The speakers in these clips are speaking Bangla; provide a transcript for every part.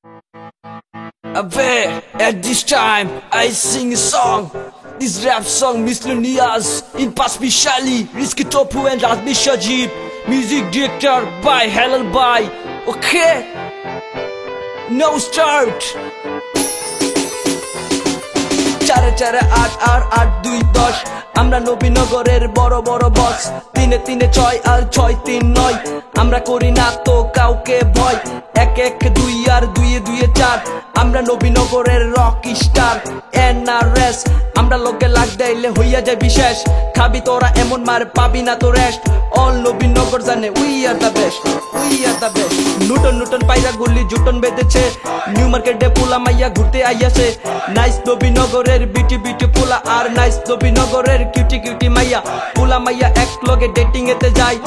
At this time, I sing a song. This rap song, Miscellaneous, in Pasmi Shali, Rizky Topu and Azmi Shajib. Music director by Halal Bhai. Okay? Now start. চারে চারে আট আর আট দুই 10 আমরা নবীনগরের বড় বড় বস। তিনে তিনে 6 আর 6 3 9 আমরা করি না তো কাউকে ভয়। 1 1 2 আর 2 2 4 আমরা নবীনগরের রক স্টার NRS। আমরা লোকে লাগ দেইলে হইয়া যায় বিশেষ। খাবি তোরা এমন মার পাবি না তো রেস্ট। অল নবীনগর জানে we are the best, we are the best. Nutan Nutan পায়রা গুলি জুটন বেঁধেছে। নিউ মার্কেটে পোলা মাইয়া ঘুরতে আইয়াছে। নাইস নবীনগরের বিটি বিটি পোলা আর নাইস নবীনগরের কিউটি কিউটি মাইয়া। পোলা মাইয়া এক লগে ডেটিং এতে যায়।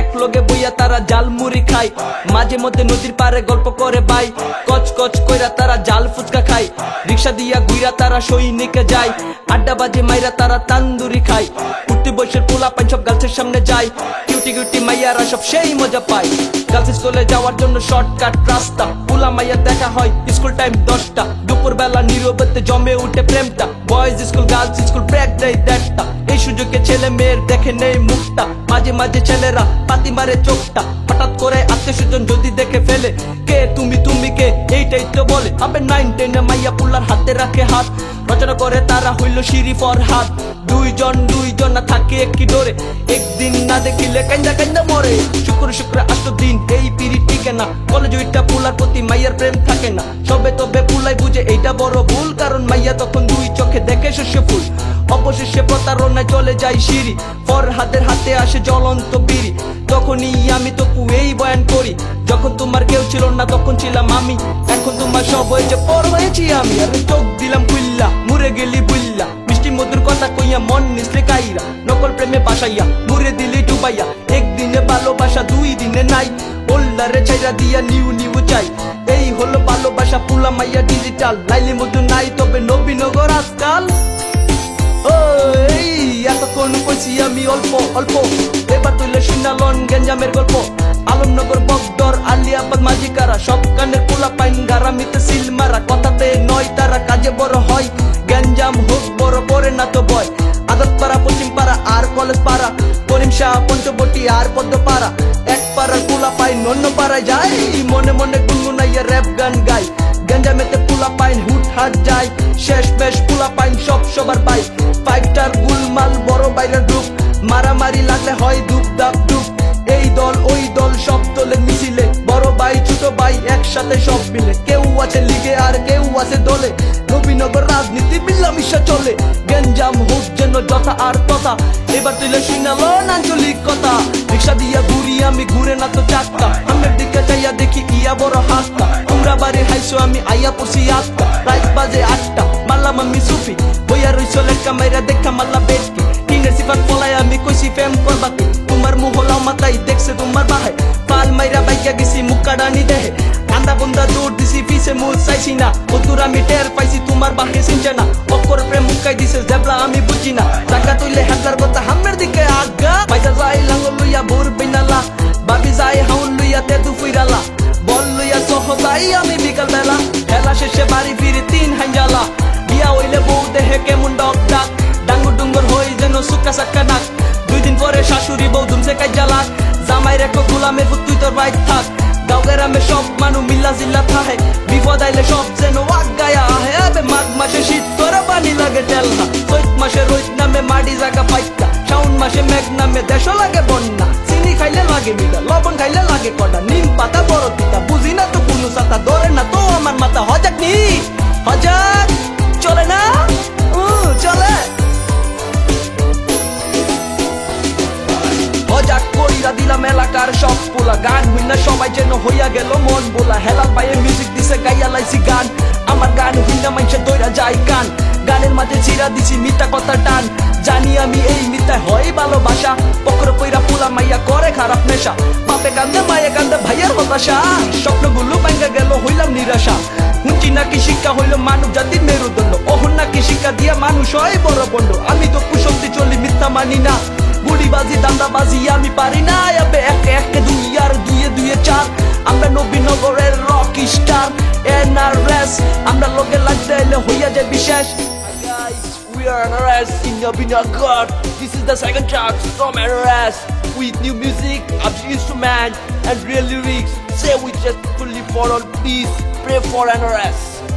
এক লগে বইয়া তারা জাল মুড়ি খায়। মাঝে মধ্যে নদীর পারে গল্প করে ভাই। কচ কচ কইরা তারা জাল ফুচকা খায়। রিক্সা দিয়া গুইরা তারা সৈনিকে যায়। আড্ডা বাজে মাইরা তারা তান্দুরি খায়। উঠতি বয়সের পোলা পাইন সব গার্লসের সামনে যায়। কিউটি কিউটি মাইয়ারা সব সেই মজা পায়। গার্লস স্কুলে যাওয়ার জন্য শর্টকাট রাস্তা। পোলা মাইয়া দেখা হয় স্কুল টাইম 10টা। দুপুর বেলা নীরবতে জমে উঠে প্রেমটা। Boys school girls school break দেয় 1.5টা। এই সুযোগে ছেলে মেয়ের দেখে নেই মুখটা। মাঝে মাঝে ছেলেরা পাতি মারে চোখটা। হঠাৎ করে আত্মীয় স্বজন যদি দেখে ফেলে, কে তুমি তুমি কে এইটাই তো বলে। আবে 9 10 মাইয়া পোলার হাতে রাখে হাত। রচনা করে তারা হইল শিরি ফরহাদ। দুইজন না থাকে একই ডোরে। একদিন না দেখিলে কান্দা কান্দা মরে। শুক্র শুক্র 8 দিন এই পিড়ি টিকে না। কলেজ ওইটা পোলার প্রতি মাইয়ার প্রেম থাকে না। সবে তবে পোলাই বুঝে এইটা বড় ভুল। কারণ মাইয়া তখন দুই চোখে দেখে শস্য ফুল। অবশেষে প্রতারণায় চলে যায় সিঁড়ি। ফরহাদের হাতে আসে জ্বলন্ত বিড়ি। তখনই আমি তো এই বয়ান করি। যখন তোমার কেউ ছিল না তখন ছিলাম আমি। এখন তোমার সব হয়েছে পর হয়েছি আমি। আরে চোখ দিলাম খুইল্লা মুরে গেলি বুইল্লা। মিষ্টি মধুর কথা কইয়া মন নিসলে কাইরা। নকল প্রেমে বাসাইয়া মুরে দিলি ডুবাইয়া। একদিনে ভালোবাসা 2 দিনে নাই। ওল্ডারে ছাইরা দিয়া নিউ নিউ চাই। এই হলো ভালোবাসা পোলা মাইয়া ডিজিটাল। লাইলি মধু নাই তবে নবীনগর আজকাল। এতক্ষণ কইছি আমি অল্প অল্প। এবার তুইলে শুনালন গেঞ্জামের গল্প। আলমনগর বগদর আলিয়াবাদ মাঝিকারা। সব কানের পোলা পাইন গারামিতে সিল মারা। কথাতে নয় তারা কাজে বড় হয়। গেঞ্জাম হোক বড় পরে না তো বয়। আদত পাড়া পশ্চিম পাড়া আর কলেজ পাড়া। করিম শাহ পঞ্চবটি আর পদ্ম পাড়া। এক পাড়ার পোলা পাইন অন্য পাড়ায় যায়। মনে মনে গুনগুনাইয়া র‍্যাপ গান গায়। গেঞ্জামেতে পোলা পাইন হুট হাট যায়। শেষ বেশ পোলা পাইন সব সবার পাই। 5টার গুলমাল বড় বাইরের গ্রুপ। মারামারি লাগলে হয় ধুপ দাপ ধুপ। এই দল ওই দল সব দলের মিছিলে। বড় ভাই ছোট ভাই একসাথে সব মিলে। কেউ আছে লিগে আর কেউ আছে দলে। নবীনগর রাজনীতি মিলামিশা চলে। গেঞ্জাম হোক যেন যথা আর তথা। এবার তুইলে শুনালো আঞ্চলিক কথা। রিক্সা দিয়া ঘুরি আমি ঘুরে না তো চাক্কা। সামনের দিকে চাইয়া দেখি ইয়া বড় হাতটা। তোমরা বাড়ি হাইছো আমি আইয়া পড়ছি 8টা। রাত বাজে 8টা মারলাম আমি সুফি। বইয়া রইছো লেটকা মাইরা দেখা মারলা বেটকি। টিনের সিফাত পলাই আমি কইছি প্রেম করবাকে। তোমার মুহলা মাথায় দেখছে তোমার বাহায়। পাল মাইরা বাইকা গেছি মুক্কাডানি দেহে। কান্দা বন্দা দৌড় দিছি পিছে মুখ চাইছি না। কতুর আমি টের পাইছি তোমার বাহে চিনছে না। অক্ষর প্রেম মুক্কাই দিছে জেবলা আমি বুঝি না। টাকা তুইলে হ্যান্ডলার কথা হামের দিকে আগা। পয়সা যাই লাঙ্গল লইয়া ভোর বিনালা। বাবি যাই হাউল লইয়া তেদু ফুইরালা। বল লইয়া সহজাই আমি বিকাল বেলা। খেলা শেষে বাড়ি ফিরি 3 হাঞ্জালা। বিয়া হইলে বউ দেহে কেমন ডক ডাক। ডাঙ্গুর ডুঙ্গর হই যেন সুক্কা সাক্কা নাক। 2 দিন পরে শাশুড়ি বউ ধুমছে কাই জ্বালাক। জামাই রেখো গোলামের পুত তুই তোর বাইক থাক। গাঁও গ্রামে সব মানু মিল্লা জিল্লা থাহে। বিপদ আইলে সব যেন ওয়াক গায়া আহে। আবে মাঘ মাসে শীত করে পানি লাগে টেলনা। চৈত মাসে রোহিত নামে মাটি জায়গা পাইতা। শাওন মাসে মেঘ নামে দেশ লাগে বন্যা। চিনি খাইলে লাগে মিঠা লবণ খাইলে লাগে কটা। নিম পাতা বড় তিতা বুঝি না তো কোনো সাতা। ধরে না তো আমার মাথা হজাক নি হজাক চলে না চলে। হজাক কইরা দিলাম এলাকার সব পোলা। গান হইনা সবাই যেন হইয়া গেল মন বোলা। হেলাল ভাইয়ে মিউজিক দিছে গাইয়া লাইছি গান। আমার গান হইনা মাইসে দইরা যায় কান। গানের মাঝে চিরা দিছি মিথ্যা কথা টান। জানি আমি এই মিথ্যা হয় ভালোবাসা। পকর কইরা পোলা মাইয়া করে খারাপ নেশা। বাপে কান্দে মায়ে কান্দে ভাইয়ের হতাশা। স্বপ্নগুলো ভাঙ্গা গেল হইলাম নিরাশা। হুঁচি নাকি শিক্ষা হইল মানব জাতির মেরুদণ্ড। অহন নাকি শিক্ষা দিয়া মানুষ হয় বড় বন্ড। আমি তো কুশক্তি চলি মিথ্যা মানি না। বুড়িবাজি দান্দাবাজি আমি পারি না। আবে 1 1 2 আর 2 2 4 আমরা নবীনগরের rock star Yes, guys, we are NRS in Yabina God. This is the second track from NRS with new music, upbeat instrument, and real lyrics. Say we just fully follow. Please pray for NRS.